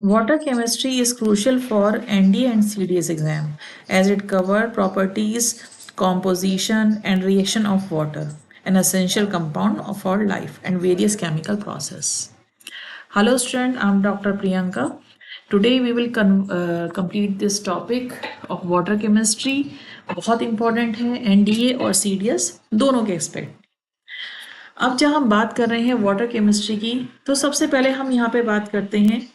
Water chemistry is crucial for ND and CDS exam as it covers properties, composition and reaction of water, an essential compound of our life and various chemical process. Hello student, I'm Dr. Priyanka. Today we will complete this topic of water chemistry. बहुत important है NDA और CDS दोनों के expect. अब जब हम बात कर रहे हैं वाटर केमिस्ट्री की तो सबसे पहले हम यहाँ पे बात करते हैं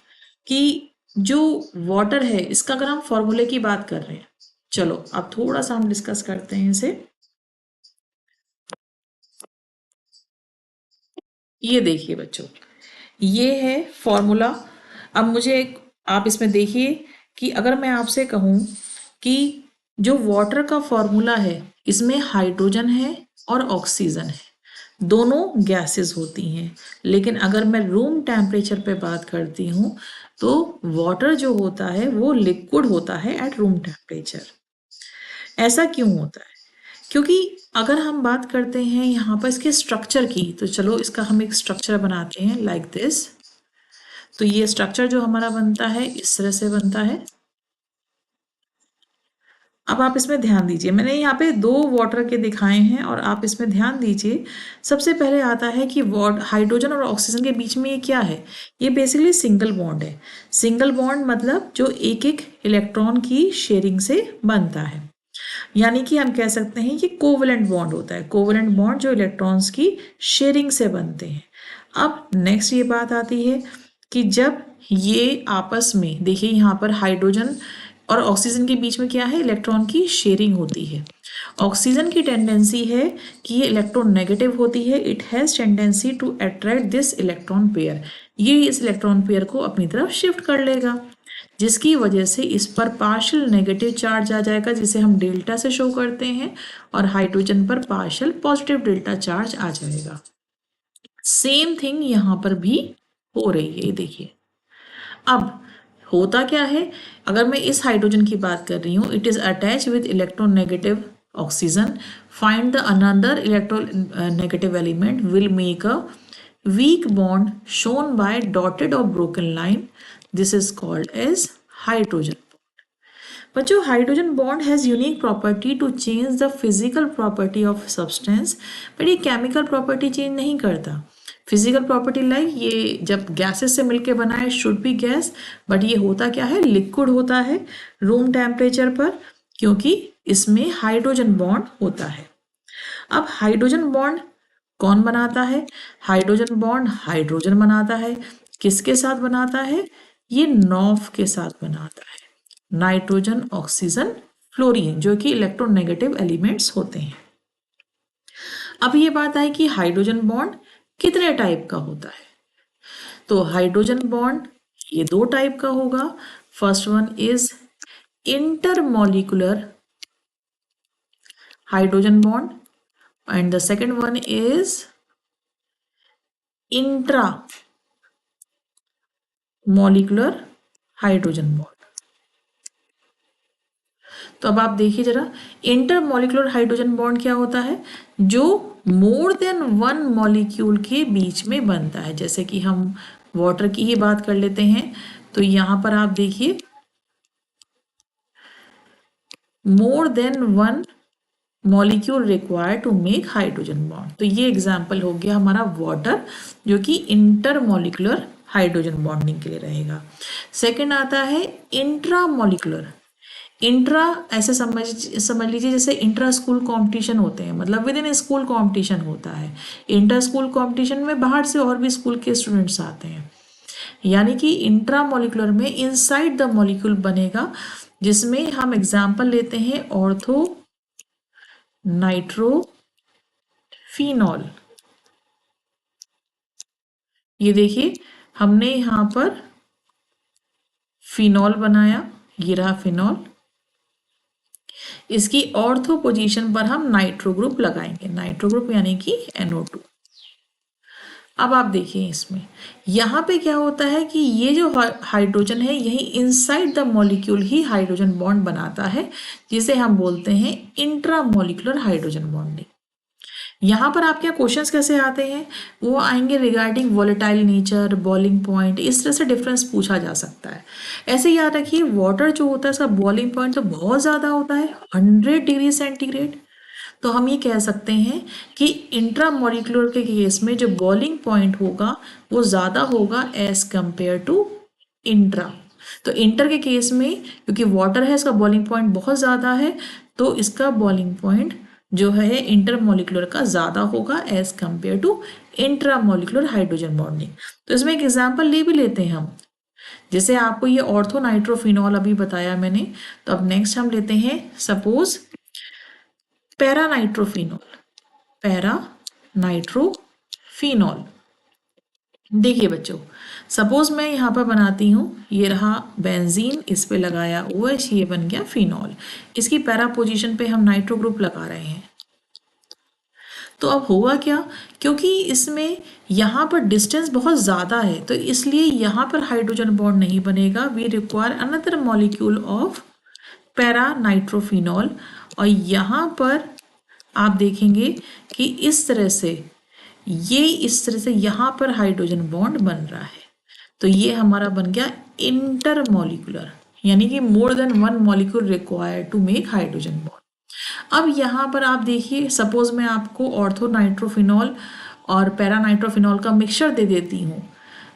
कि जो वाटर है इसका अगर हम फॉर्मूले की बात कर रहे हैं, चलो अब थोड़ा सा हम डिस्कस करते हैं इसे। ये देखिए बच्चों, ये है फॉर्मूला। अब मुझे आप इसमें देखिए कि अगर मैं आपसे कहूं कि जो वाटर का फॉर्मूला है इसमें हाइड्रोजन है और ऑक्सीजन है, दोनों गैसेस होती हैं, लेकिन अगर मैं रूम टेम्परेचर पे बात करती हूँ तो वाटर जो होता है वो लिक्विड होता है एट रूम टेम्परेचर। ऐसा क्यों होता है? क्योंकि अगर हम बात करते हैं यहाँ पर इसके स्ट्रक्चर की, तो चलो इसका हम एक स्ट्रक्चर बनाते हैं लाइक दिस। तो ये स्ट्रक्चर जो हमारा बनता है इस तरह से बनता है। अब आप इसमें ध्यान दीजिए, मैंने यहाँ पे दो वाटर के दिखाए हैं और आप इसमें ध्यान दीजिए। सबसे पहले आता है कि हाइड्रोजन और ऑक्सीजन के बीच में ये क्या है? ये बेसिकली सिंगल बॉन्ड है। सिंगल बॉन्ड मतलब जो एक एक इलेक्ट्रॉन की शेयरिंग से बनता है, यानी कि हम कह सकते हैं ये कोवेलेंट बॉन्ड होता है। कोवेलेंट बॉन्ड जो इलेक्ट्रॉन्स की शेयरिंग से बनते हैं। अब नेक्स्ट ये बात आती है कि जब ये आपस में, देखिए यहाँ पर हाइड्रोजन और ऑक्सीजन के बीच में क्या है? इलेक्ट्रॉन की शेयरिंग होती है। ऑक्सीजन की टेंडेंसी है कि ये इलेक्ट्रॉन नेगेटिव होती है, it has tendency to attract this electron pair. ये इस इलेक्ट्रॉन पेयर को अपनी तरफ शिफ्ट कर लेगा, जिसकी वजह से इस पर पार्शियल नेगेटिव चार्ज आ जाएगा, जिसे हम डेल्टा से शो करते हैं, और हाइड्रोजन पर पार्शियल पॉजिटिव डेल्टा चार्ज आ जाएगा। सेम थिंग यहाँ पर भी हो रही है, देखिए। अब होता क्या है, अगर मैं इस हाइड्रोजन की बात कर रही हूँ, it is attach with electronegative oxygen, find the another electronegative element will make a weak bond shown by dotted or broken line. This is called as hydrogen bond. बच्चों, hydrogen bond has unique property to change the physical property of substance, but ये chemical property change नहीं करता। Physical property like ये जब gases से मिलके बना है, शुड बी गैस, बट ये होता क्या है? लिक्विड होता है रूम टेम्परेचर पर, क्योंकि इसमें हाइड्रोजन बॉन्ड होता है। अब हाइड्रोजन बॉन्ड कौन बनाता है? हाइड्रोजन बॉन्ड हाइड्रोजन बनाता है। किसके साथ बनाता है? ये नॉफ के साथ बनाता है, नाइट्रोजन, ऑक्सीजन, फ्लोरीन, जो कि इलेक्ट्रोनेगेटिव एलिमेंट्स होते हैं। अब ये बात आई कि हाइड्रोजन बॉन्ड कितने टाइप का होता है? तो हाइड्रोजन बॉन्ड ये दो टाइप का होगा। First one is intermolecular hydrogen bond and the second one is intramolecular hydrogen bond। तो अब आप देखिए जरा, इंटरमॉलिक्यूलर हाइड्रोजन बॉन्ड क्या होता है? जो मोर देन वन मॉलिक्यूल के बीच में बनता है। जैसे कि हम वाटर की ही बात कर लेते हैं, तो यहां पर आप देखिए more than one molecule required to make hydrogen bond. तो ये एग्जाम्पल हो गया हमारा वाटर, जो कि इंटरमॉलिक्यूलर हाइड्रोजन बॉन्डिंग के लिए रहेगा। सेकंड आता है इंट्रामॉलिक्यूलर। इंट्रा ऐसे समझ लीजिए जैसे इंट्रा स्कूल कंपटीशन होते हैं, मतलब विद इन स्कूल कंपटीशन होता है। इंटर स्कूल कंपटीशन में बाहर से और भी स्कूल के स्टूडेंट्स आते हैं, यानी कि इंट्रामॉलिक्यूलर में इनसाइड द मॉलिक्यूल बनेगा, जिसमें हम एग्जाम्पल लेते हैं ऑर्थो नाइट्रोफिनॉल। ये देखिए हमने यहां पर फिनॉल बनाया, ये रहा फिनॉल। इसकी ऑर्थो पोजीशन पर हम नाइट्रो ग्रुप लगाएंगे, नाइट्रो ग्रुप यानी कि NO2। अब आप देखिए इसमें यहाँ पे क्या होता है कि ये जो हाइड्रोजन है यही inside the molecule he hydrogen bond बनाता है, जिसे हम बोलते हैं इंट्रामॉलिक्यूलर हाइड्रोजन बॉन्डिंग। यहाँ पर आपके यहाँ क्वेश्चंस कैसे आते हैं, वो आएंगे regarding volatile nature, boiling point, इस तरह से डिफरेंस पूछा जा सकता है। ऐसे याद रखिए वाटर जो होता है इसका बॉइलिंग पॉइंट तो बहुत ज़्यादा होता है 100 डिग्री सेंटीग्रेड। तो हम ये कह सकते हैं कि इंट्रामोलिकुलर के केस में जो बॉइलिंग पॉइंट होगा वो ज़्यादा होगा एज कंपेयर टू इंट्रा। तो इंटर के केस में क्योंकि वाटर है इसका बॉइलिंग पॉइंट बहुत ज़्यादा है, तो इसका बॉइलिंग पॉइंट जो है इंटरमोलिकुलर का ज़्यादा होगा as compare to intramolecular hydrogen bonding. तो इसमें एक एग्जाम्पल ले भी लेते हैं हम, जैसे आपको ये ऑर्थो नाइट्रोफिनॉल अभी बताया मैंने, तो अब नेक्स्ट हम लेते हैं suppose para nitrophenol. Para nitrophenol, देखिए बच्चों, सपोज मैं यहाँ पर बनाती हूँ, ये रहा बेंजीन, इस पे लगाया OH, ये बन गया फिनॉल। इसकी पैरा पोजीशन पे हम नाइट्रो ग्रुप लगा रहे हैं। तो अब होगा क्या, क्योंकि इसमें यहाँ पर डिस्टेंस बहुत ज़्यादा है तो इसलिए यहाँ पर हाइड्रोजन बॉन्ड नहीं बनेगा। We require another molecule of para nitrophenol. और यहाँ पर आप देखेंगे कि इस तरह से इस तरह से यहाँ पर हाइड्रोजन बॉन्ड बन रहा है। तो ये हमारा बन गया इंटरमॉलिक्यूलर, यानी कि more than one molecule required to make hydrogen bond. अब यहाँ पर आप देखिए, सपोज मैं आपको ऑर्थो नाइट्रोफिनॉल और पैरा नाइट्रोफिनॉल का मिक्सचर दे देती हूँ,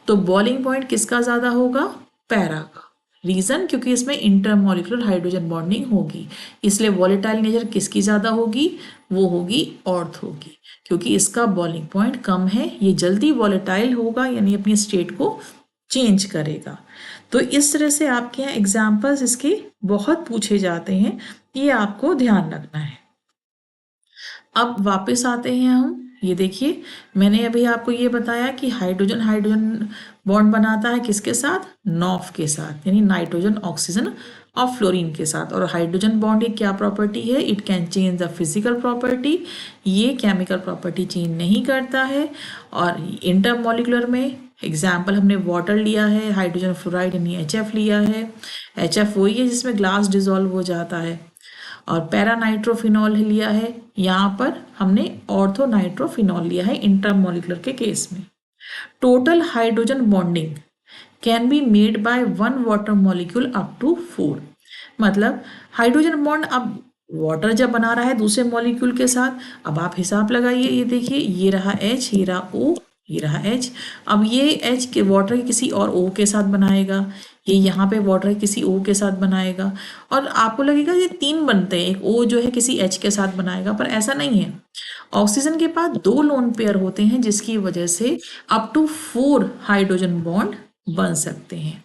तो बॉइलिंग पॉइंट किसका ज़्यादा होगा, पैरा का। रीज़न, क्योंकि इसमें इंटरमॉलिकुलर हाइड्रोजन बॉन्डिंग होगी, इसलिए वॉलेटाइल नेचर किसकी ज़्यादा होगी, वो होगी ऑर्थो की, क्योंकि इसका बॉइलिंग पॉइंट कम है, ये जल्दी वॉलेटाइल होगा यानी अपनी स्टेट को चेंज करेगा। तो इस तरह से आपके यहाँ एग्जाम्पल्स इसके बहुत पूछे जाते हैं, ये आपको ध्यान रखना है। अब वापस आते हैं हम, ये देखिए मैंने अभी आपको ये बताया कि हाइड्रोजन हाइड्रोजन बॉन्ड बनाता है किसके साथ, नॉफ के साथ, यानी नाइट्रोजन ऑक्सीजन और फ्लोरीन के साथ। और हाइड्रोजन बॉन्ड की क्या प्रॉपर्टी है, it can change the physical property, ये केमिकल प्रॉपर्टी चेंज नहीं करता है। और इंटरमॉलिकुलर में एग्जाम्पल हमने वाटर लिया है, हाइड्रोजन फ्लोराइड यानी HF लिया है, HF वही है जिसमें ग्लास डिजोल्व हो जाता है। और पैरा नाइट्रोफिनॉल लिया है, यहाँ पर हमने ऑर्थो नाइट्रोफिनॉल लिया है इंटरमॉलिकुलर के केस में। Total hydrogen bonding can be made by one water molecule up to 4। मतलब हाइड्रोजन बॉन्ड अब वाटर जब बना रहा है दूसरे मॉलिक्यूल के साथ, अब आप हिसाब लगाइए, ये देखिए ये रहा H, ये रहा O, ये रहा H। अब ये H के वाटर किसी और O के साथ बनाएगा, ये यहाँ पे वाटर किसी O के साथ बनाएगा, और आपको लगेगा ये 3 बनते हैं, एक O जो है किसी H के साथ बनाएगा, पर ऐसा नहीं है। ऑक्सीजन के पास 2 लोन पेयर होते हैं जिसकी वजह से अप टू 4 हाइड्रोजन बॉन्ड बन सकते हैं।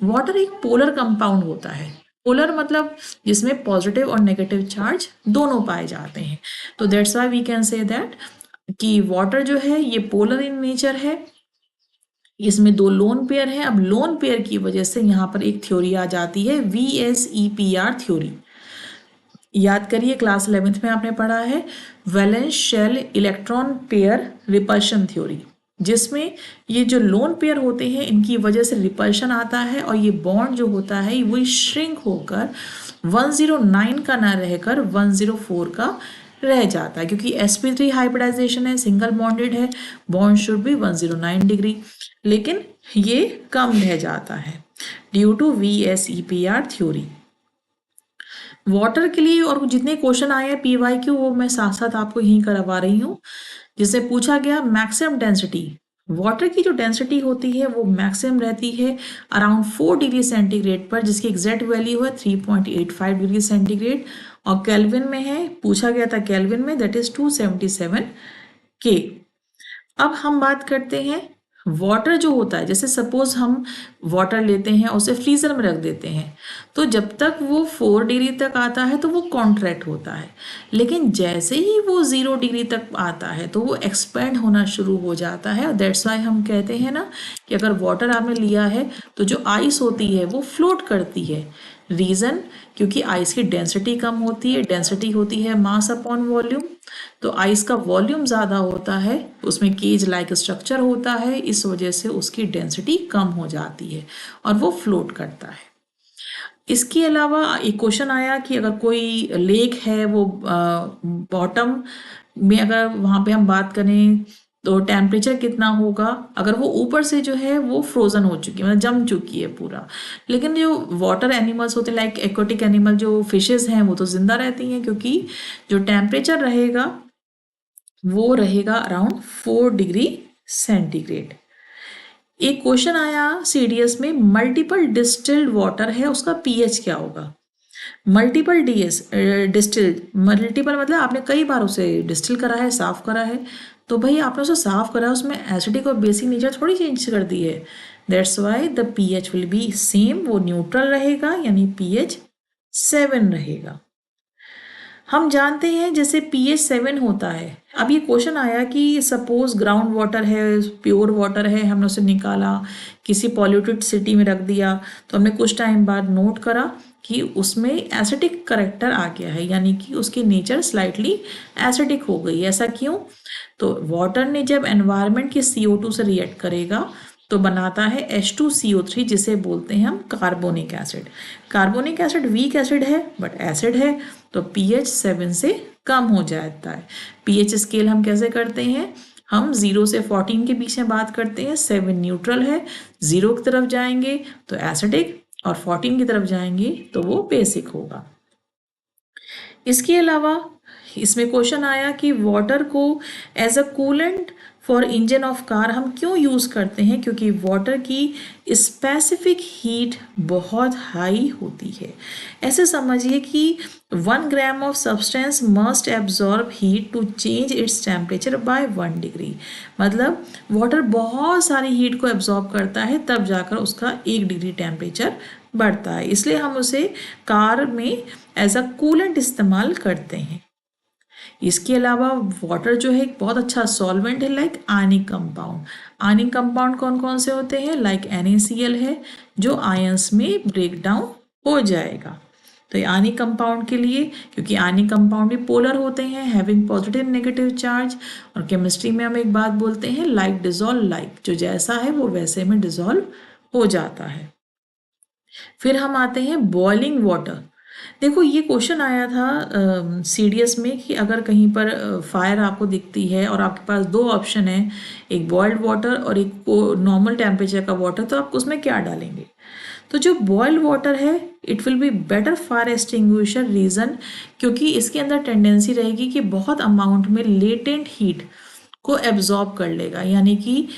वाटर एक पोलर कंपाउंड होता है, पोलर मतलब जिसमें पॉजिटिव और नेगेटिव चार्ज दोनों पाए जाते हैं। तो that's why we can say that कि वाटर जो है ये पोलर इन नेचर है, इसमें 2 लोन पेयर है। अब लोन पेयर की वजह से यहाँ पर एक थ्योरी आ जाती है VSEPR थ्योरी। याद करिए क्लास 11th में आपने पढ़ा है valence shell electron pair repulsion theory, जिसमें ये जो लोन पेयर होते हैं इनकी वजह से रिपल्शन आता है और ये बॉन्ड जो होता है वही श्रिंक होकर 109 का ना रहकर 104 का रह जाता है, क्योंकि sp3 हाइब्रिडाइजेशन है, सिंगल बॉन्डेड है, बॉन्ड शुड बी 109 डिग्री, लेकिन ये कम रह जाता है due to VSEPR theory. Water के लिए और जितने क्वेश्चन आए हैं PYQ वो मैं साथ साथ आपको यहीं करवा रही हूँ। जिससे पूछा गया मैक्सिमम डेंसिटी, वाटर की जो डेंसिटी होती है वो मैक्सिमम रहती है अराउंड 4 डिग्री सेंटीग्रेड पर, जिसकी एग्जैक्ट वैल्यू है 3.85 डिग्री सेंटीग्रेड, और केल्विन में है, पूछा गया था केल्विन में, दैट इज 277 K। अब हम बात करते हैं वाटर जो होता है, जैसे सपोज हम वाटर लेते हैं उसे फ्रीजर में रख देते हैं, तो जब तक वो 4 डिग्री तक आता है तो वो कॉन्ट्रैक्ट होता है, लेकिन जैसे ही वो 0 डिग्री तक आता है तो वो एक्सपेंड होना शुरू हो जाता है। और दैट्स वाई हम कहते हैं ना कि अगर वाटर आपने लिया है तो जो आइस होती है वो फ्लोट करती है। रीज़न, क्योंकि आइस की डेंसिटी कम होती है, डेंसिटी होती है मास अपॉन वॉल्यूम, तो आइस का वॉल्यूम ज़्यादा होता है, उसमें केज लाइक स्ट्रक्चर होता है, इस वजह से उसकी डेंसिटी कम हो जाती है और वो फ्लोट करता है। इसके अलावा एक क्वेश्चन आया कि अगर कोई लेक है वो बॉटम में, अगर वहाँ पे हम बात करें तो टेम्परेचर कितना होगा, अगर वो ऊपर से जो है वो फ्रोजन हो चुकी है, मतलब जम चुकी है पूरा। लेकिन जो वाटर एनिमल्स होते हैं लाइक एक्वाटिक एनिमल, जो फिशेस हैं वो तो जिंदा रहती हैं, क्योंकि जो टेम्परेचर रहेगा वो रहेगा अराउंड 4 डिग्री सेंटीग्रेड। एक क्वेश्चन आया सीडीएस में, मल्टीपल डिस्टिल्ड वाटर है उसका पीएच क्या होगा। मल्टीपल डिस्टिल्ड, मल्टीपल मतलब आपने कई बार उसे डिस्टिल करा है, साफ करा है, तो भाई आपने उसे साफ करा है, उसमें एसिडिक और बेसिक नेचर थोड़ी चेंज कर दी है। That's why the pH will be same, वो न्यूट्रल रहेगा, यानी पीएच 7 रहेगा। हम जानते हैं जैसे pH 7 होता है। अब ये क्वेश्चन आया कि सपोज ग्राउंड वाटर है, प्योर वाटर है, हमने उसे निकाला, किसी पॉल्यूटेड सिटी में रख दिया, तो हमने कुछ टाइम बाद नोट करा कि उसमें एसिडिक करेक्टर आ गया है, यानी कि उसकी नेचर स्लाइटली एसिडिक हो गई। ऐसा क्यों? तो वाटर ने जब एनवायरनमेंट के CO2 से रिएक्ट करेगा तो बनाता है H2CO3, जिसे बोलते हैं हम carbonic acid. Carbonic acid weak acid है बट एसिड है, तो pH 7 से कम हो जाता है। pH स्केल हम कैसे करते हैं, हम 0 से 14 के बीच में बात करते हैं। 7 न्यूट्रल है, 0 की तरफ जाएंगे तो एसिडिक, और 14 की तरफ जाएंगे तो वो बेसिक होगा। इसके अलावा इसमें क्वेश्चन आया कि वाटर को as a coolant for engine of car हम क्यों यूज़ करते हैं, क्योंकि वाटर की स्पेसिफिक हीट बहुत हाई होती है। ऐसे समझिए कि 1 gram of substance must absorb heat to change its temperature by 1 degree. मतलब वाटर बहुत सारी हीट को एब्जॉर्ब करता है, तब जाकर उसका 1 डिग्री टेम्परेचर बढ़ता है, इसलिए हम उसे कार में एज अ कूलेंट इस्तेमाल करते हैं। इसके अलावा वाटर जो है एक बहुत अच्छा सॉल्वेंट है, like ionic compound. Ionic compound कौन कौन से होते हैं, लाइक NaCl है, जो आयंस में ब्रेक डाउन हो जाएगा। तो ये आयनिक कंपाउंड के लिए, क्योंकि आयनिक कंपाउंड भी पोलर होते हैं, हैविंग पॉजिटिव नेगेटिव चार्ज, और केमिस्ट्री में हम एक बात बोलते हैं, लाइक डिजॉल्व लाइक, जो जैसा है वो वैसे में डिजॉल्व हो जाता है। फिर हम आते हैं बॉइलिंग वाटर। देखो ये क्वेश्चन आया था सीडीएस में कि अगर कहीं पर फायर आपको दिखती है और आपके पास 2 ऑप्शन है, एक बॉइल्ड वाटर और एक नॉर्मल टेम्परेचर का वाटर, तो आप उसमें क्या डालेंगे। तो जो बॉइल्ड वाटर है it will be better fire extinguisher, reason क्योंकि इसके अंदर टेंडेंसी रहेगी कि बहुत अमाउंट में लेटेंट हीट को एब्जॉर्ब कर लेगा। यानी कि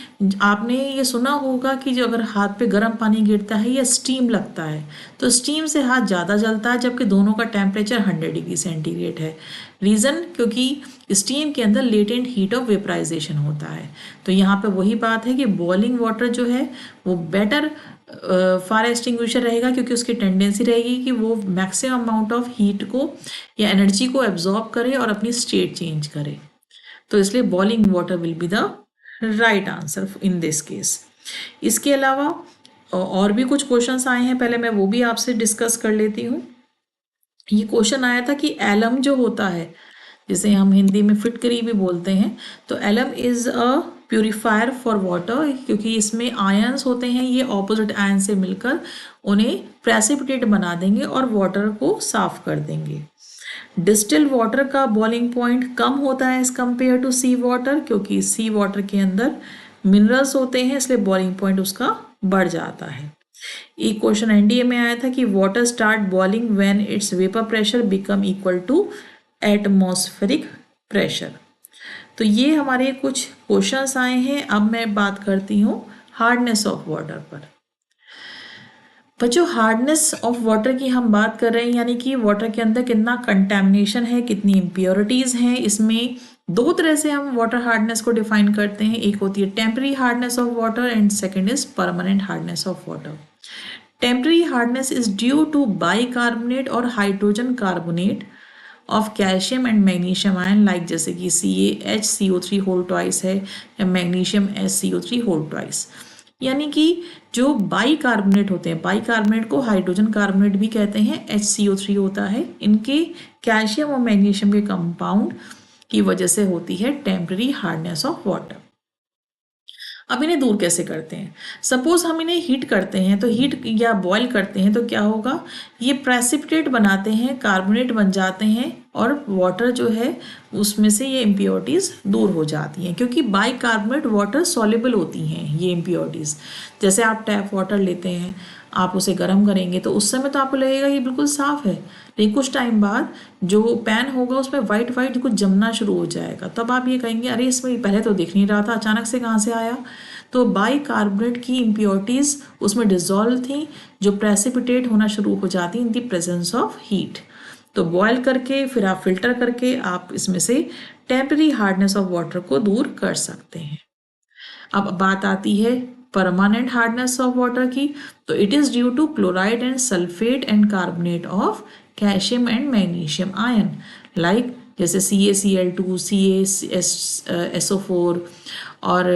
आपने ये सुना होगा कि जो अगर हाथ पे गर्म पानी गिरता है या स्टीम लगता है तो स्टीम से हाथ ज़्यादा जलता है, जबकि दोनों का टेम्परेचर 100 डिग्री सेंटीग्रेड है। रीज़न क्योंकि स्टीम के अंदर लेटेंट हीट ऑफ वेपराइजेशन होता है। तो यहाँ पे वही बात है कि बॉइलिंग वाटर जो है वो बेटर फायर एक्सटिंग्विशर रहेगा, क्योंकि उसकी टेंडेंसी रहेगी कि वो मैक्सिमम अमाउंट ऑफ हीट को या एनर्जी को एब्जॉर्ब करे और अपनी स्टेट चेंज करे। तो इसलिए boiling water will be the right answer in this case. इसके अलावा और भी कुछ क्वेश्चंस आए हैं, पहले मैं वो भी आपसे डिस्कस कर लेती हूँ। ये क्वेश्चन आया था कि एलम जो होता है, जिसे हम हिंदी में फिटकरी भी बोलते हैं, तो alum is a purifier for water, क्योंकि इसमें आयंस होते हैं, ये ऑपोजिट आयन से मिलकर उन्हें प्रेसिपिटेट बना देंगे और वाटर को साफ कर देंगे। डिस्टिल वाटर का बॉइलिंग पॉइंट कम होता है as compare to sea water, क्योंकि सी वाटर के अंदर मिनरल्स होते हैं, इसलिए बॉइलिंग पॉइंट उसका बढ़ जाता है। एक क्वेश्चन एनडीए में आया था कि water start boiling when its vapour pressure become equal to atmospheric pressure. तो ये हमारे कुछ क्वेश्चंस आए हैं। अब मैं बात करती हूँ हार्डनेस ऑफ वाटर पर। बच्चों हार्डनेस ऑफ वाटर की हम बात कर रहे हैं, यानी कि वाटर के अंदर कितना कंटेमिनेशन है, कितनी इम्प्योरिटीज़ हैं। इसमें 2 तरह से हम वाटर हार्डनेस को डिफाइन करते हैं, एक होती है temporary hardness of water and second is permanent hardness of water. Temporary hardness is due to bicarbonate और hydrogen carbonate of calcium and magnesium ion, like जैसे कि CaHCO3 होल ट्वाइस है या मैग्नीशियम SCO3 होल ट्वाइस। यानी कि जो bicarbonate होते हैं, बाइकार्बोनेट को हाइड्रोजन कार्बोनेट भी कहते हैं, HCO3 होता है, इनके कैल्शियम और मैग्नीशियम के कंपाउंड की वजह से होती है टेम्पररी हार्डनेस ऑफ वाटर। अब इन्हें दूर कैसे करते हैं? सपोज हम इन्हें हीट करते हैं, तो हीट या बॉयल करते हैं तो क्या होगा, ये प्रेसिपिटेट बनाते हैं, कार्बोनेट बन जाते हैं और वाटर जो है उसमें से ये इम्प्योरिटीज़ दूर हो जाती हैं, क्योंकि बाइकार्बोनेट वाटर सॉल्युबल होती हैं ये इम्प्योरिटीज़। जैसे आप टैप वाटर लेते हैं, आप उसे गर्म करेंगे तो उस समय तो आपको लगेगा ये बिल्कुल साफ़ है, लेकिन कुछ टाइम बाद जो पैन होगा उसमें वाइट वाइट कुछ जमना शुरू हो जाएगा, तब आप ये कहेंगे अरे इसमें पहले तो दिख नहीं रहा था, अचानक से कहाँ से आया। तो बाइकार्बोनेट की इम्प्योरिटीज़ उसमें डिजॉल्व थी, जो प्रेसिपिटेट होना शुरू हो जाती in the presence of heat. तो बॉयल करके फिर आप फिल्टर करके आप इसमें से टेम्पररी हार्डनेस ऑफ वाटर को दूर कर सकते हैं। अब बात आती है परमानेंट हार्डनेस ऑफ वाटर की, तो it is due to chloride and sulphate and carbonate of calcium and magnesium ion, like जैसे CaCl2, CaSO4 और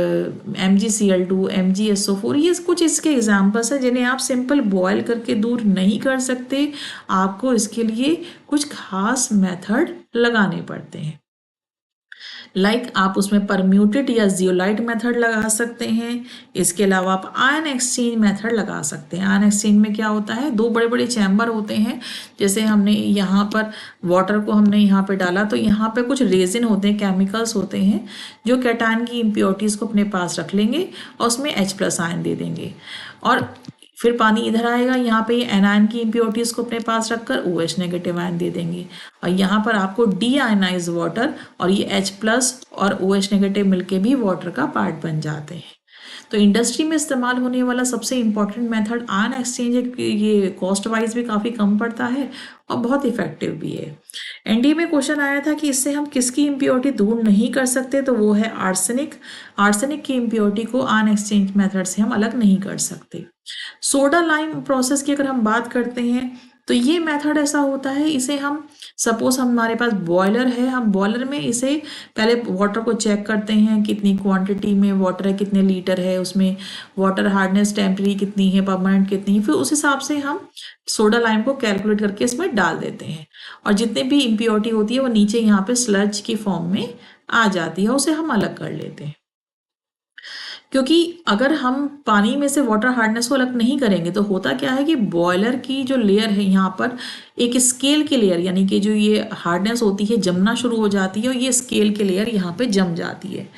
MgCl2, MgSO4, ये कुछ इसके एग्जाम्पल्स हैं जिन्हें आप सिंपल बॉयल करके दूर नहीं कर सकते, आपको इसके लिए कुछ खास मेथड लगाने पड़ते हैं। लाइक आप उसमें परम्यूटेड या जियोलाइट मेथड लगा सकते हैं। इसके अलावा आप आयन एक्सचेंज मेथड लगा सकते हैं। आयन एक्सचेंज में क्या होता है, दो बड़े बड़े चैम्बर होते हैं, जैसे हमने यहाँ पर वाटर को हमने यहाँ पे डाला तो यहाँ पे कुछ रेजिन होते हैं, केमिकल्स होते हैं जो कैटायन की इम्प्योरिटीज़ को अपने पास रख लेंगे और उसमें H+ आयन दे देंगे, और फिर पानी इधर आएगा, यहाँ पे ये एनायन की इम्प्योरिटीज़ को अपने पास रखकर OH नेगेटिव आयन दे देंगे, और यहाँ पर आपको डी आयनाइज वाटर और ये H+ और OH नेगेटिव मिलके भी वाटर का पार्ट बन जाते हैं। तो इंडस्ट्री में इस्तेमाल होने वाला सबसे इम्पॉर्टेंट मेथड आयन एक्सचेंज है। ये कॉस्ट वाइज भी काफ़ी कम पड़ता है और बहुत इफेक्टिव भी है। एनडीए में क्वेश्चन आया था कि इससे हम किसकी इम्प्योरिटी दूर नहीं कर सकते, तो वो है आर्सेनिक। आर्सेनिक की इम्प्योरिटी को आयन एक्सचेंज मेथड से हम अलग नहीं कर सकते। सोडा लाइम प्रोसेस की अगर हम बात करते हैं तो ये मेथड ऐसा होता है, इसे हम सपोज हमारे पास बॉयलर है, हम बॉयलर में इसे पहले वाटर को चेक करते हैं कितनी क्वांटिटी में वाटर है, कितने लीटर है, उसमें वाटर हार्डनेस टेम्परेरी कितनी है, परमानेंट कितनी है, फिर उस हिसाब से हम सोडा लाइम को कैलकुलेट करके इसमें डाल देते हैं, और जितने भी इम्प्योरिटी होती है वो नीचे यहाँ पे स्लज की फॉर्म में आ जाती है, उसे हम अलग कर लेते हैं। क्योंकि अगर हम पानी में से वाटर हार्डनेस को अलग नहीं करेंगे तो होता क्या है कि बॉयलर की जो लेयर है यहाँ पर एक स्केल की लेयर, यानी कि जो ये हार्डनेस होती है जमना शुरू हो जाती है, और ये स्केल की लेयर यहाँ पे जम जाती है।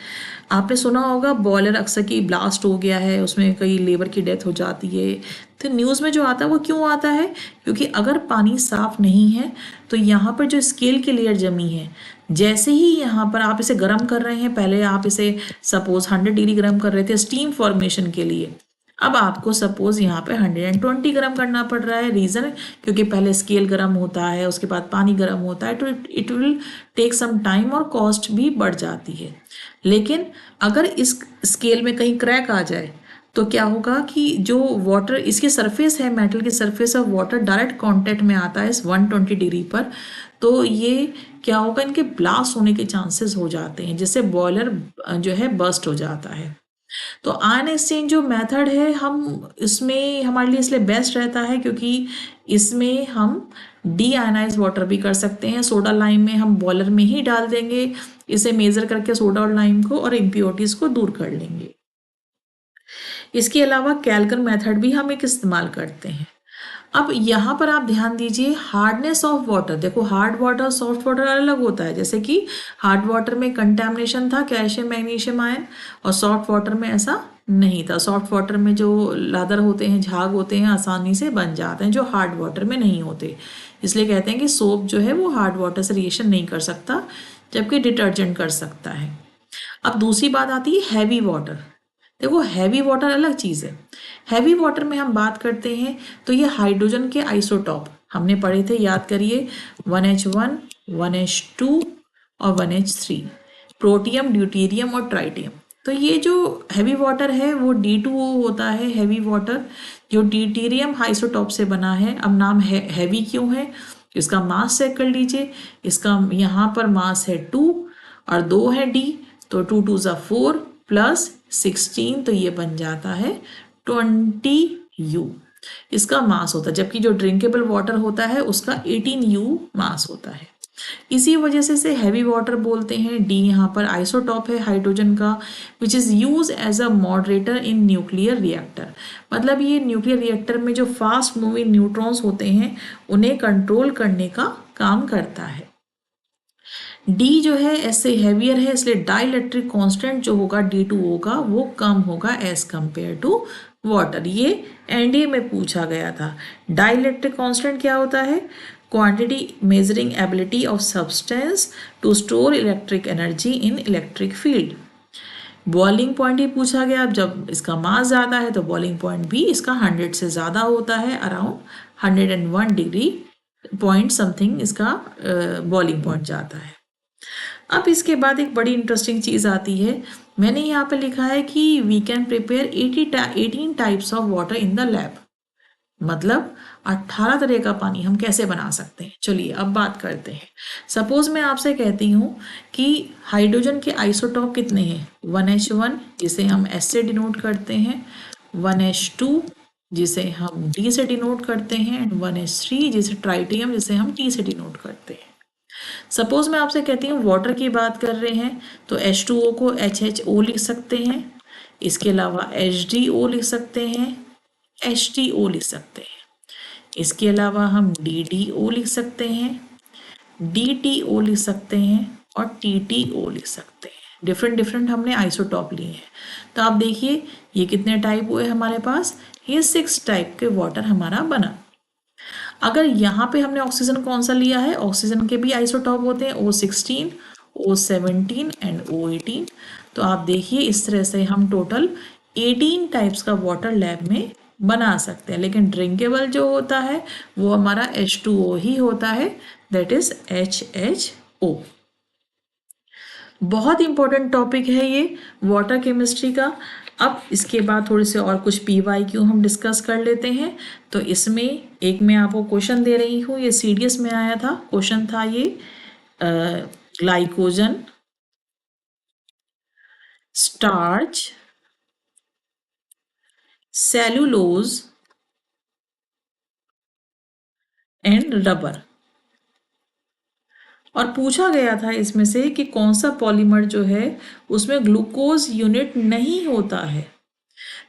आपने सुना होगा बॉयलर अक्सर की ब्लास्ट हो गया है, उसमें कई लेबर की डेथ हो जाती है। तो न्यूज़ में जो आता है वो क्यों आता है, क्योंकि अगर पानी साफ नहीं है तो यहाँ पर जो स्केल की लेयर जमी है, जैसे ही यहाँ पर आप इसे गर्म कर रहे हैं, पहले आप इसे सपोज 100 डिग्री गर्म कर रहे थे स्टीम फॉर्मेशन के लिए, अब आपको सपोज यहाँ पे 120 गर्म करना पड़ रहा है। रीज़न क्योंकि पहले स्केल गर्म होता है, उसके बाद पानी गर्म होता है, तो it will take some time और कॉस्ट भी बढ़ जाती है। लेकिन अगर इस स्केल में कहीं क्रैक आ जाए तो क्या होगा कि जो वाटर इसकी सरफेस है, मेटल की surface of water direct contact में आता है इस 120 डिग्री पर, तो ये क्या होगा, इनके ब्लास्ट होने के चांसेस हो जाते हैं, जिससे बॉयलर जो है बर्स्ट हो जाता है। तो आयन एक्सचेंज जो मेथड है, हम इसमें हमारे लिए इसलिए बेस्ट रहता है क्योंकि इसमें हम डी आयनाइज वाटर भी कर सकते हैं। सोडा लाइम में हम बॉयलर में ही डाल देंगे, इसे मेजर करके सोडा और लाइम को और इम्प्योरिटीज को दूर कर लेंगे। इसके अलावा कैलकर मेथड भी हम एक इस्तेमाल करते हैं। अब यहाँ पर आप ध्यान दीजिए, हार्डनेस ऑफ वाटर, देखो हार्ड वाटर सॉफ्ट वाटर अलग होता है। जैसे कि हार्ड वाटर में कंटैमिनेशन था कैल्शियम मैग्नीशियम आयन, और सॉफ्ट वाटर में ऐसा नहीं था। सॉफ्ट वाटर में जो लादर होते हैं, झाग होते हैं, आसानी से बन जाते हैं, जो हार्ड वाटर में नहीं होते। इसलिए कहते हैं कि सोप जो है वो हार्ड वाटर से रिएक्शन नहीं कर सकता, जबकि डिटर्जेंट कर सकता है। अब दूसरी बात आती है हैवी वाटर। देखो हैवी वाटर अलग चीज़ है। हैवी वाटर में हम बात करते हैं तो ये हाइड्रोजन के आइसोटॉप हमने पढ़े थे, याद करिए, 1H1, 1H2 और 1H3, प्रोटियम, ड्यूटेरियम और ट्राइटियम। तो ये जो हैवी वाटर है वो D2O होता है। हैवी वाटर जो ड्यूटेरियम आइसोटॉप से बना है। अब नाम हैवी क्यों है, इसका मास चेक कर लीजिए। इसका यहाँ पर मास है 2 और 2 है D, तो 2 2 ज़ा 4 प्लस 16, तो ये बन जाता है 20U इसका मास होता है। जबकि जो ड्रिंकेबल वाटर होता है उसका 18U मास होता है। इसी वजह से इसे हैवी वाटर बोलते हैं। डी यहाँ पर आइसोटॉप है हाइड्रोजन का, which is use as a moderator in nuclear reactor. मतलब ये न्यूक्लियर रिएक्टर में जो फास्ट मूविंग न्यूट्रॉन्स होते हैं उन्हें कंट्रोल करने का काम करता है। डी जो है ऐसे हैवियर है, इसलिए डाइलेक्ट्रिक कांस्टेंट जो होगा D2 होगा वो कम होगा एज कंपेयर टू वाटर। ये एनडीए में पूछा गया था। डाइलेक्ट्रिक कांस्टेंट क्या होता है? Quantity measuring ability of substance to store electric energy in electric field. Boiling point ही पूछा गया। अब जब इसका मास ज़्यादा है तो बॉइलिंग पॉइंट भी इसका 100 से ज़्यादा होता है, अराउंड 101 डिग्री पॉइंट समथिंग इसका बॉइलिंग पॉइंट जाता है। अब इसके बाद एक बड़ी इंटरेस्टिंग चीज़ आती है। मैंने यहाँ पे लिखा है कि we can prepare 18 types of water in the lab. मतलब 18 तरह का पानी हम कैसे बना सकते हैं। चलिए अब बात करते हैं। सपोज मैं आपसे कहती हूँ कि हाइड्रोजन के आइसोटॉप कितने हैं? 1H1 जिसे हम S से डिनोट करते हैं, 1H2 जिसे हम D से डिनोट करते हैं, एंड 1H3 जिसे ट्राइटियम जिसे हम T से डिनोट करते हैं। सपोज मैं आपसे कहती हूँ वाटर की बात कर रहे हैं तो H2O को HHO लिख सकते हैं, इसके अलावा HDO लिख सकते हैं, HTO लिख सकते हैं, इसके अलावा हम DDO लिख सकते हैं, DTO लिख सकते हैं और TTO लिख सकते हैं। डिफरेंट हमने आइसोटॉप लिए हैं। तो आप देखिए ये कितने टाइप हुए हमारे पास? ये 6 टाइप के वाटर हमारा बना। अगर यहाँ पे हमने ऑक्सीजन कौन सा लिया है? ऑक्सीजन के भी आइसोटॉप होते हैं O16, O17 एंड O18। तो आप देखिए इस तरह से हम टोटल 18 टाइप्स का वाटर लैब में बना सकते हैं। लेकिन ड्रिंकेबल जो होता है वो हमारा H2O ही होता है, दैट इज HHO। बहुत इंपॉर्टेंट टॉपिक है ये वाटर केमिस्ट्री का। अब इसके बाद थोड़े से और कुछ PYQ हम डिस्कस कर लेते हैं। तो इसमें एक मैं आपको क्वेश्चन दे रही हूँ, ये CDS में आया था। क्वेश्चन था ये glycogen, starch, cellulose and rubber, और पूछा गया था इसमें से कि कौन सा पॉलीमर जो है उसमें ग्लूकोज यूनिट नहीं होता है।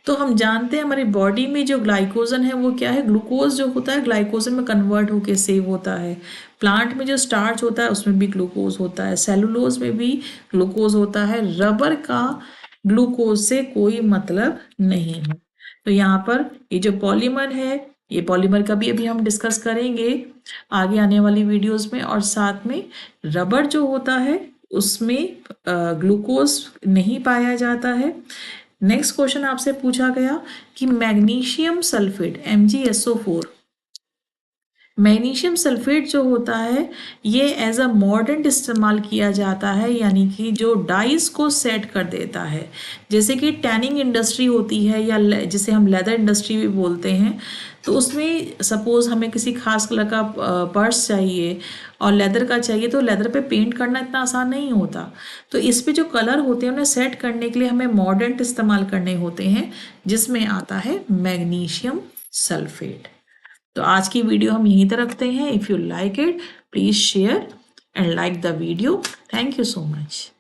तो हम जानते हैं हमारी बॉडी में जो ग्लाइकोजन है वो क्या है? ग्लूकोज जो होता है ग्लाइकोजन में कन्वर्ट होके सेव होता है। प्लांट में जो स्टार्च होता है उसमें भी ग्लूकोज होता है, सेलुलोज में भी ग्लूकोज होता है। रबर का ग्लूकोज से कोई मतलब नहीं है। तो यहाँ पर ये जो पॉलीमर है, ये पॉलीमर का भी अभी हम डिस्कस करेंगे आगे आने वाली वीडियोस में। और साथ में रबर जो होता है उसमें ग्लूकोज नहीं पाया जाता है। नेक्स्ट क्वेश्चन आपसे पूछा गया कि magnesium sulphate MgSO4, magnesium sulphate जो होता है ये एज अ मॉर्डेंट इस्तेमाल किया जाता है, यानी कि जो डाइस को सेट कर देता है। जैसे कि टैनिंग इंडस्ट्री होती है या जिसे हम लेदर इंडस्ट्री भी बोलते हैं, तो उसमें सपोज हमें किसी खास कलर का पर्स चाहिए और लेदर का चाहिए, तो लेदर पे पेंट करना इतना आसान नहीं होता। तो इस पे जो कलर होते हैं उन्हें सेट करने के लिए हमें मॉर्डेंट इस्तेमाल करने होते हैं, जिसमें आता है मैग्नीशियम सल्फेट। तो आज की वीडियो हम यहीं तक रखते हैं। If you like it please share and like the video. Thank you so much.